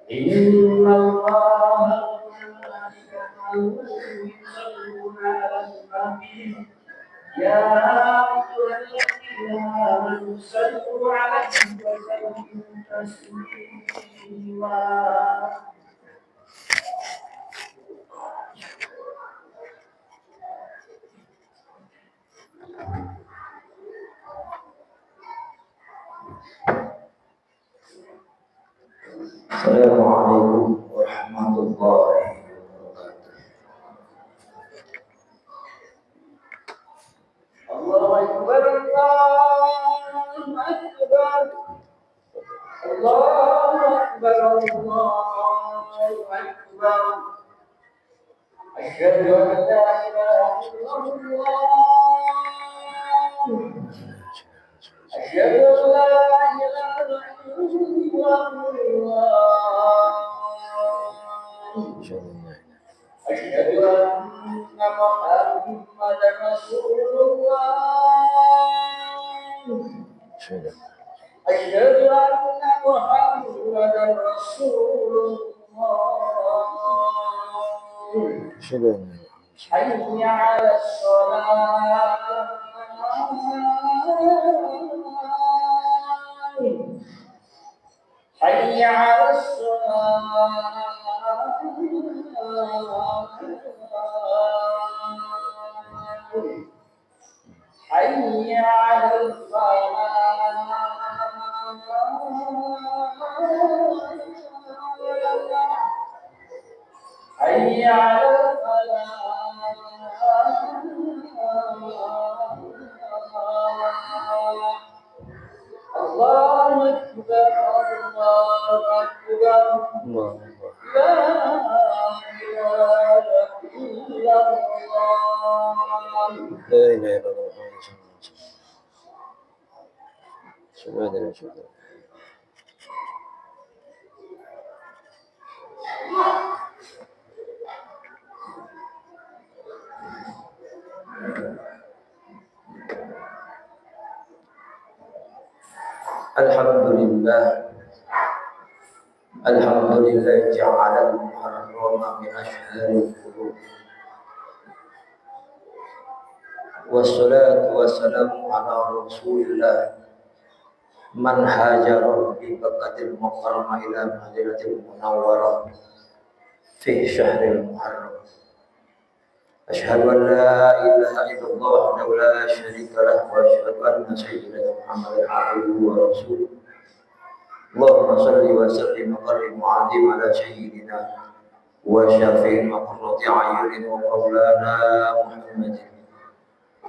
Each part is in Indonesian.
إن الله وملائكته يصلون على النبي يا أيها الذين آمنوا صلوا عليه وسلموا تسليما. Assalamualaikum warahmatullahi wabarakatuh. Allahu Akbar, Allahu Akbar, Allahu Akbar, Allahu Akbar. Asyhadu an la ilaha illallah. Asyhadu an la ilaha illallah. Asyhadu anna Muhammadan Rasulullah. Asyhadu anna Muhammadan Rasulullah. Hayya 'alas shalah. Hayya 'alas shalah. Hayya 'alal falah. Hayya 'alal falah. Allahu Akbar, Allahu Akbar. La ilaha illallah. Alhamdulillah. Alhamdulillah ja'ala al-muharrama min ashharil qulub. Wassalatu wassalamu ala Rasulillah man hajara bi baqatil mukarramah ila madinatil munawwarah fi syahril muharram. Asyhadu an la ilaha illallah wahdahu la syarika lah wa asyhadu anna sayyidina Muhammadan abduhu wa rasuluh. Allahumma shalli wa sallim wa barik wa azim ala sayyidina wa syafi'in wa qurrati a'yunin wa maulana Muhammadin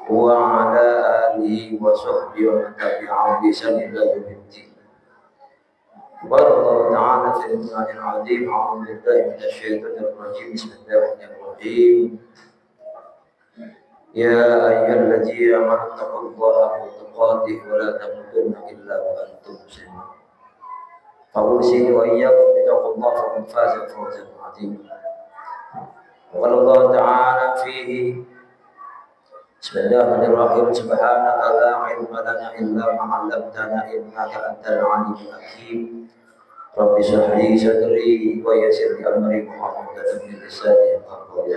wa ala alihi wa sahbihi wa man tabi'ahum bi ihsan ila yaumiddin. Barakallahu ta'ala fil Qur'anil 'azim. A'udzu billahi minasy syaithanir rajim. Bismillahirrahmanirrahim. Ya ayyuhalladzina amanu taqullaha haqqa tuqatih wa la tamutunna illa wa antum muslimun. Fa'usihi wa iyyakum bittaqullaha faqad faza fawzan 'azima. Qala Allah ta'ala fihi Bismillahirrahmanirrahim. Subhanaka la ilma lana illa ma 'allamtana innaka antal 'alimul hakim. Rabbi shrah li sadri wa yassir li amri wahlul min lisani yafqahu qawli.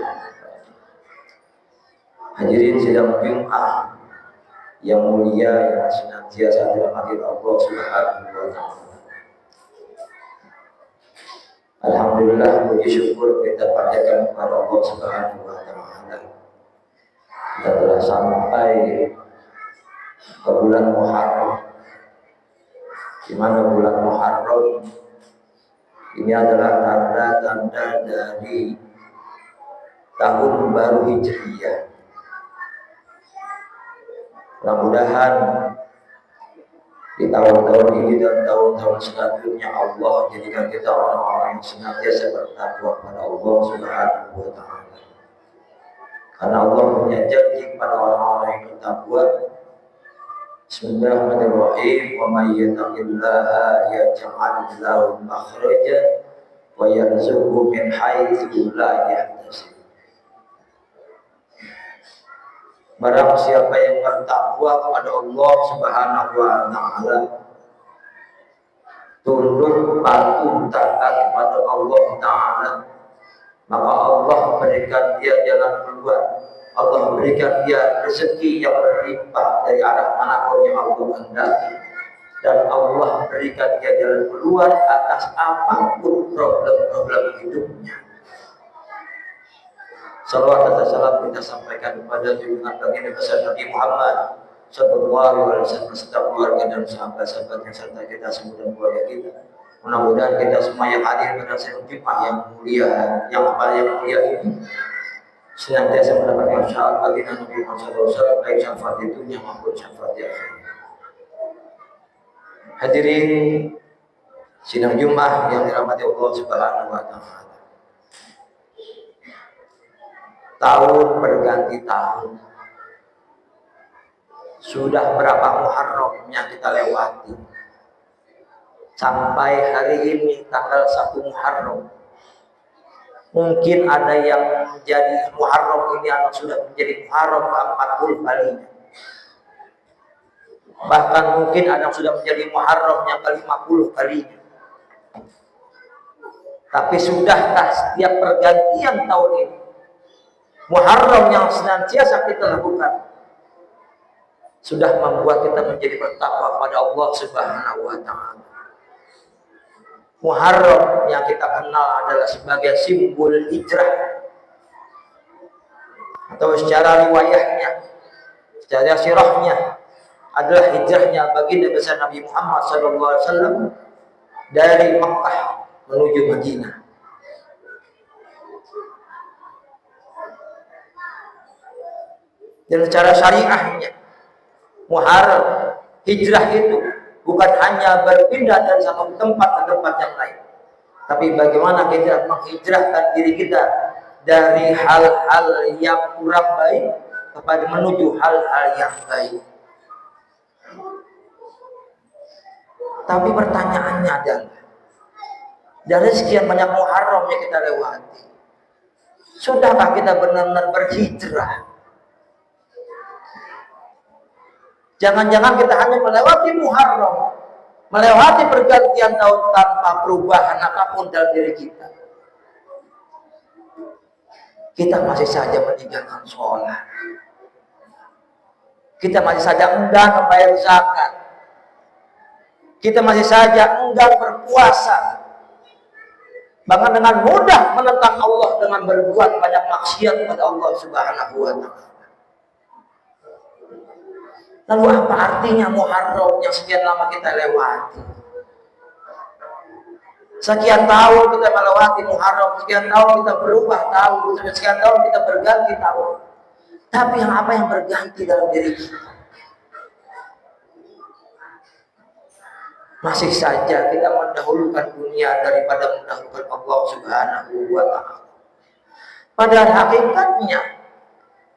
Hadirin sidang Jumat yang mulia yang senantiasa dirahmati Allah Subhanahu wa taala. Alhamdulillah, puji syukur kita panjatkan kepada Allah Subhanahu wa taala. Kita telah sampai ke bulan Muharram, di mana bulan Muharram ini adalah tanda-tanda dari tahun baru Hijriyah. Mudah-mudahan di tahun-tahun ini dan tahun-tahun selanjutnya Allah jadikan kita orang-orang yang senantiasa bertakwa kepada Allah Subhanahu wa taala. Karena Allah punya janji kepada orang-orang yang bertakwa. Bismillahirrahmanirrahim. Wa may yattaqillaha yaj'al lahu makhrajan wa yarzuqhu min haitsu la yahtasib. Barang siapa yang bertakwa kepada Allah Subhanahu wa taala, tunduk patuh taat kepada Allah Ta'ala, maka Allah berikan dia jalan keluar. Allah berikan dia rezeki yang berlimpah dari arah manapun yang Allah kehendaki, dan Allah berikan dia jalan keluar atas apapun problem-problem hidupnya. Salawat dan salam kita sampaikan kepada junjungan baginda besar Nabi Muhammad Sallallahu Alaihi Wasallam serta keluarga dan sahabat-sahabatnya serta kita semua dan keluarga kita. Mudah-mudahan kita semua yang hadir pada sidang Jumat yang mulia, yang mulia ini senantiasa mendapatkan syafaat baginda Nabi Muhammad Sallallahu Alaihi Wasallam, baik syafaat di dunia maupun syafaat di akhirat. Hadirin sidang Jumat yang dirahmati Allah Subhanahu wa Ta'ala. Tahun berganti tahun. Sudah berapa Muharram yang kita lewati? Sampai hari ini tanggal 1 Muharram. Mungkin ada yang menjadi Muharram ini atau sudah menjadi Muharram ke-40 kalinya. Bahkan mungkin ada yang sudah menjadi Muharram yang ke-50 kalinya. Tapi sudahkah setiap pergantian tahun ini Muharram yang senantiasa kita lakukan sudah membuat kita menjadi bertakwa kepada Allah Subhanahu wa Ta'ala? Muharram yang kita kenal adalah sebagai simbol hijrah, atau secara riwayahnya, secara sirahnya adalah hijrahnya baginda besar Nabi Muhammad SAW dari Makkah menuju Madinah. Dan secara syariahnya, Muharram hijrah itu bukan hanya berpindah dari satu tempat ke tempat yang lain, tapi bagaimana kita menghijrahkan diri kita dari hal-hal yang kurang baik kepada menuju hal-hal yang baik. Tapi pertanyaannya adalah, dari sekian banyak Muharram yang kita lewati, sudahkah kita benar-benar berhijrah? Jangan-jangan kita hanya melewati Muharram, melewati pergantian tahun tanpa perubahan apapun dalam diri kita. Kita masih saja meninggalkan sholat. Kita masih saja enggan membayar zakat. Kita masih saja enggan berpuasa. Bahkan dengan mudah menentang Allah dengan berbuat banyak maksiat kepada Allah Subhanahu wa Ta'ala. Lalu apa artinya Muharram yang sekian lama kita lewati? Sekian tahun kita melewati Muharram, sekian tahun kita berubah tahun, sekian tahun kita berganti tahun. Tapi apa yang berganti dalam diri kita? Masih saja kita mendahulukan dunia daripada mendahulukan Allah Subhanahu wa Ta'ala. Padahal hakikatnya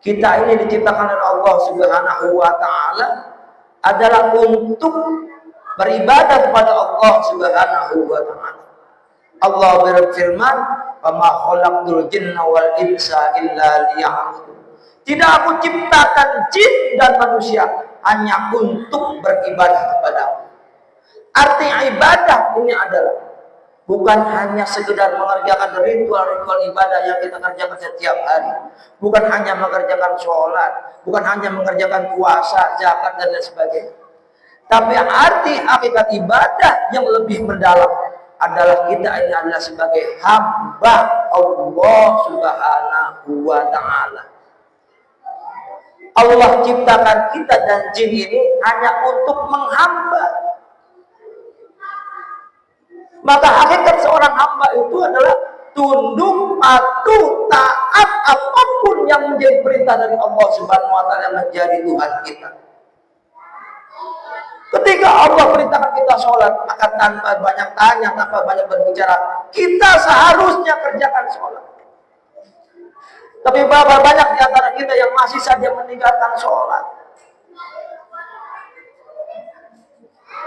kita ini diciptakan oleh Allah Subhanahu wa Ta'ala adalah untuk beribadah kepada Allah Subhanahu wa Ta'ala. Allah berfirman, "Wa ma khalaqtul jinna wal insa illa liya'budun." Tidak aku ciptakan jin dan manusia hanya untuk beribadah kepada Allah. Arti ibadah ini adalah bukan hanya sekedar mengerjakan ritual-ritual ibadah yang kita kerjakan setiap hari, bukan hanya mengerjakan sholat, bukan hanya mengerjakan puasa, zakat dan lain sebagainya. Tapi arti hakikat ibadah yang lebih mendalam adalah kita ini adalah sebagai hamba Allah Subhanahu wa Ta'ala. Allah ciptakan kita dan jin ini hanya untuk menghamba. Maka hakikat seorang hamba itu adalah tunduk, patuh, taat apapun yang menjadi perintah dari Allah Subhanahu wa Ta'ala yang menjadi Tuhan kita. Ketika Allah perintahkan kita sholat, maka tanpa banyak tanya, tanpa banyak berbicara, kita seharusnya kerjakan sholat. Tapi berapa banyak di antara kita yang masih saja meninggalkan sholat?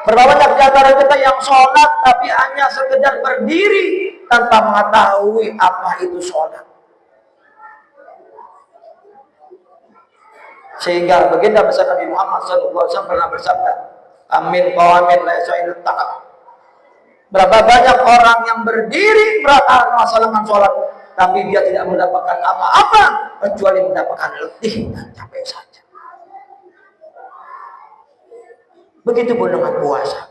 Berapa banyak di antara kita yang sholat tapi hanya sekedar berdiri tanpa mengetahui apa itu sholat? Sehingga baginda besar Nabi Muhammad SAW pernah bersabda, "Amin qawamin la yasailu ta'ab." Berapa banyak orang yang berdiri melaksanakan sholat, tapi dia tidak mendapatkan apa-apa kecuali mendapatkan letih dan capek saja. Begitupun dengan puasa,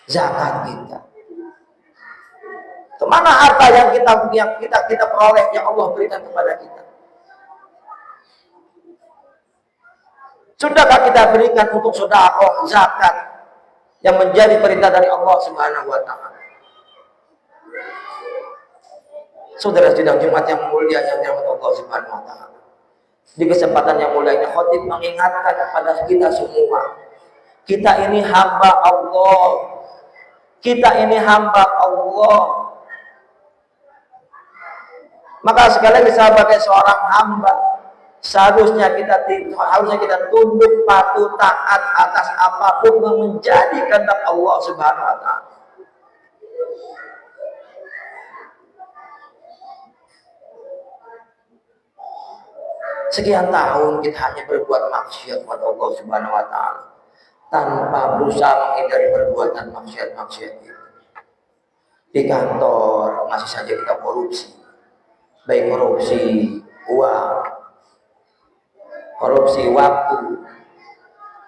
zakat kita. Kemana harta yang kita peroleh yang Allah berikan kepada kita? Sudahkah kita berikan untuk sedekah, zakat yang menjadi perintah dari Allah Subhanahu wa taala? Saudara sidang Jumat yang mulia yang dirahmati Allah Subhanahu wa taala. Di kesempatan yang mulia ini khotib mengingatkan kepada kita semua. Kita ini hamba Allah. Kita ini hamba Allah. Maka sekali lagi sebagai seorang hamba, seharusnya kita tunduk patuh taat atas apapun yang menjadi kehendak Allah Subhanahu wa taala. Sekian tahun kita hanya berbuat maksiat kepada Allah Subhanahu wa taala tanpa berusaha menghindari perbuatan maksiat-maksiat itu. Di kantor masih saja kita korupsi. Baik korupsi uang, korupsi waktu,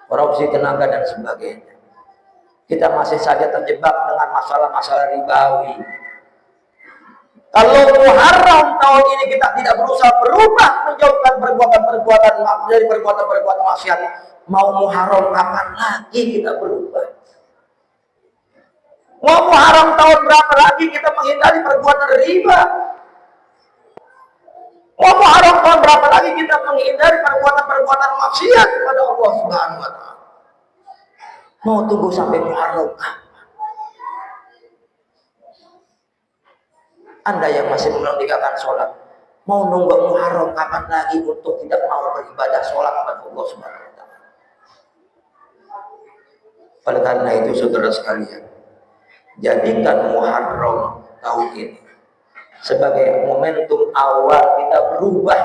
korupsi tenaga dan sebagainya. Kita masih saja terjebak dengan masalah-masalah ribawi. Kalau Muharram tahun ini kita tidak berusaha berubah menjauhkan perbuatan-perbuatan dari perbuatan-perbuatan maksiat, mau Muharram kapan lagi kita berubah? Mau Muharram tahun berapa lagi kita menghindari perbuatan riba? Mau Muharram tahun berapa lagi kita menghindari perbuatan-perbuatan maksiat kepada Allah Subhanahu wa taala? Mau tunggu sampai Muharram kapan? Anda yang masih belum meninggalkan sholat, mau nunggu Muharram kapan lagi untuk tidak mau beribadah sholat kepada Allah Subhanahu wa taala? Oleh karena itu saudara sekalian, jadikan Muharram tahun ini sebagai momentum awal kita berubah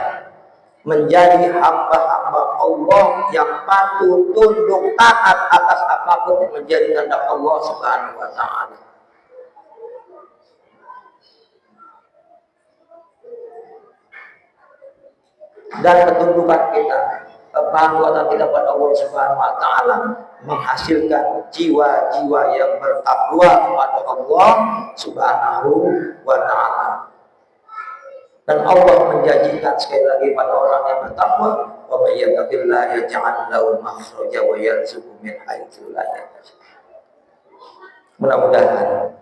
menjadi hamba-hamba Allah yang patuh tunduk taat atas apapun yang menjadi kehendak Allah Subhanahu wa taala. Dan ketundukan kita, kepatuhan kita pada Allah Subhanahu wa taala menghasilkan jiwa-jiwa yang bertakwa kepada Allah Subhanahu wa taala. Dan Allah menjanjikan sekali lagi pada orang yang bertakwa, wa may yattaqillaha yaj'al lahu makhraja wa yarzuqhu min haitsu la yahtasib. Mudah-mudahan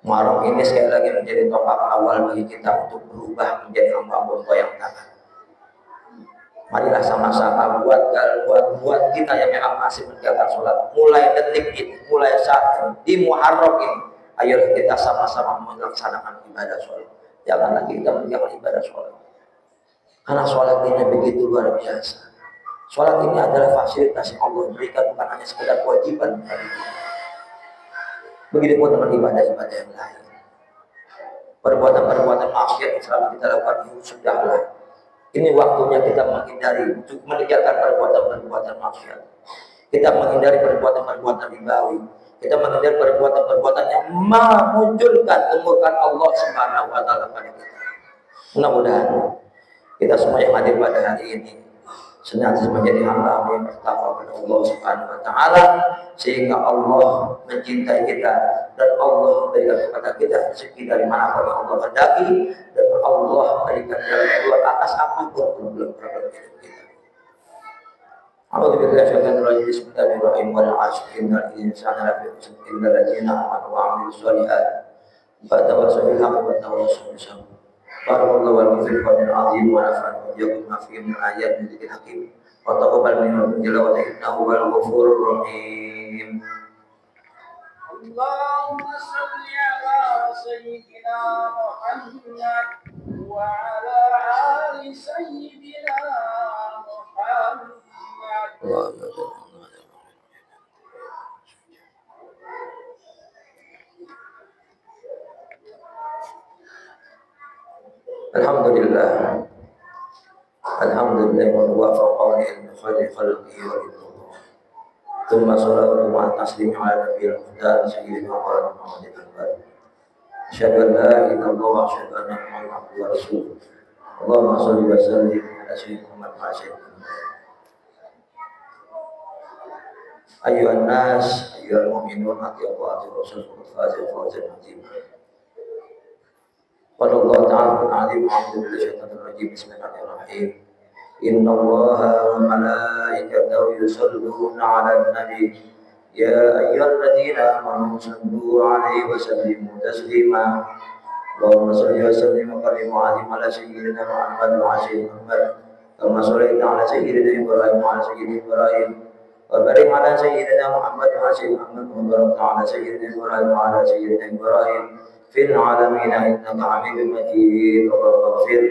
Muharram ini sekali lagi menjadi topik awal bagi kita untuk berubah menjadi hamba-hamba yang taat. Marilah sama-sama buat kita yang memang masih menjalankan sholat, mulai detik ini, mulai saat ini, di Muharram ini, ayo kita sama-sama melaksanakan ibadah sholat. Jangan lagi kita menjalankan ibadah sholat, karena sholat ini begitu luar biasa. Sholat ini adalah fasilitas yang Allah berikan, bukan hanya sekedar kewajiban bagi kita. Begitupun dengan ibadah-ibadah yang lain. Perbuatan-perbuatan maksiat yang selalu kita lakukan itu sudahlah. Ini waktunya kita menghindari, meninggalkan perbuatan-perbuatan maksiat. Kita menghindari perbuatan-perbuatan ribawi. Kita menghindari perbuatan-perbuatan yang memunculkan kemurkaan Allah Subhanahu wa taala pada kita. Mudah-mudahan kita semua yang hadir pada hari ini senantiasa menjadi hamba yang bertakwa kepada Allah Subhanahu wa taala, sehingga Allah mencintai kita dan Allah berikan kepada kita rezeki dari manapun yang Allah kehendaki, dan Allah berikan jalan keluar atas apapun problem-problem hidup kita. A'udzu billahi minasyaitonir rajim. Bismillahirrahmanirrahim. Wal 'asri innal insana lafi khusr illa alladziina aamanu wa 'amilus shalihaati wa tawassaw bil haqqi wa tawassaw bis sabr. Barakallahu wa lakum fil qur'anil 'azim wa nafa'ani wa iyyakum bima fihi min ayatin wa dzikril hakim. Wa taqabbal minna tilawata innahu wal ghafurur rahim. Allahumma shalli ala sayyidina Muhammad wa ala ali sayyidina Muhammad. Alhamdulillah. Alhamdulillah wa huwa fawqa ilmi khalqihi wa ridha. ثم صلاة مع التسليم على النبي المختار سيدنا مولانا محمد الأنباري. أشهد أن لا إله إلا الله وأشهد أن محمدا عبده ورسوله. اللهم صل وسلم على سيدنا محمد وعلى سيدنا محمد. أيها الناس أيها المؤمنون أطيعوا الله الرسول فقد فاز فوزا عظيما. قال الله تعالى في العظيم أعوذ بالله من الشيطان الرجيم بسم الله الرحمن الرحيم إن الله وملائكته يصلون على النبي يا أيها الذين آمنوا صلوا عليه وسلموا تسليما. اللهم صل وسلم وبارك وعظم على سيدنا محمد وعلى سيدنا محمد كما صليت على سيدنا إبراهيم وعلى سيدنا إبراهيم وبارك على سيدنا محمد وعلى سيدنا محمد وبارك على سيدنا إبراهيم وعلى سيدنا إبراهيم في العالمين إنك حميد مجيد. اللهم اغفر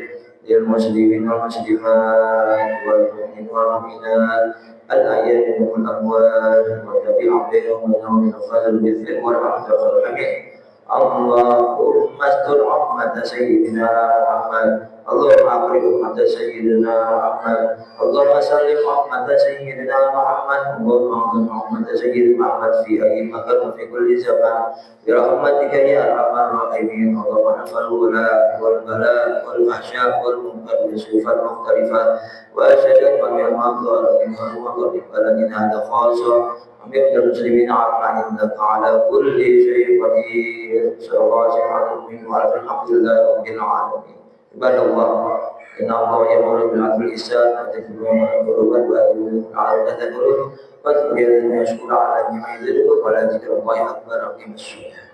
للمسلمين والمسلمات والمؤمنين والمؤمنات الأحياء منهم والأموات وتبع بينهم وبينهم الفضل بالذكر والرحمة والرحمة. اللهم استر أمة سيدنا محمد. اللهم أكرم أمة سيدنا محمد. اللهم سلم أمة سيدنا محمد. اللهم أعظم أمة سيدنا محمد في أي مكان وفي كل زمان برحمتك يا أرحم الراحمين. اللهم نفع الولاء والبلاء والفحشاء والمنكر والصفات المختلفة وأشهد أن ما ظهر منها وما من بلدنا هذا خاصة ومن المسلمين عامة إنك على كل شيء قدير. صلى الله عليه وعلى الحمد لله رب العالمين. عباد الله إن الله يأمر بالعدل والإحسان وإيتاء ذي القربى وينهى عن الفحشاء والمنكر والبغي واذكروا الله يذكركم ولذكر الله أكبر. أقيموا الصلاة.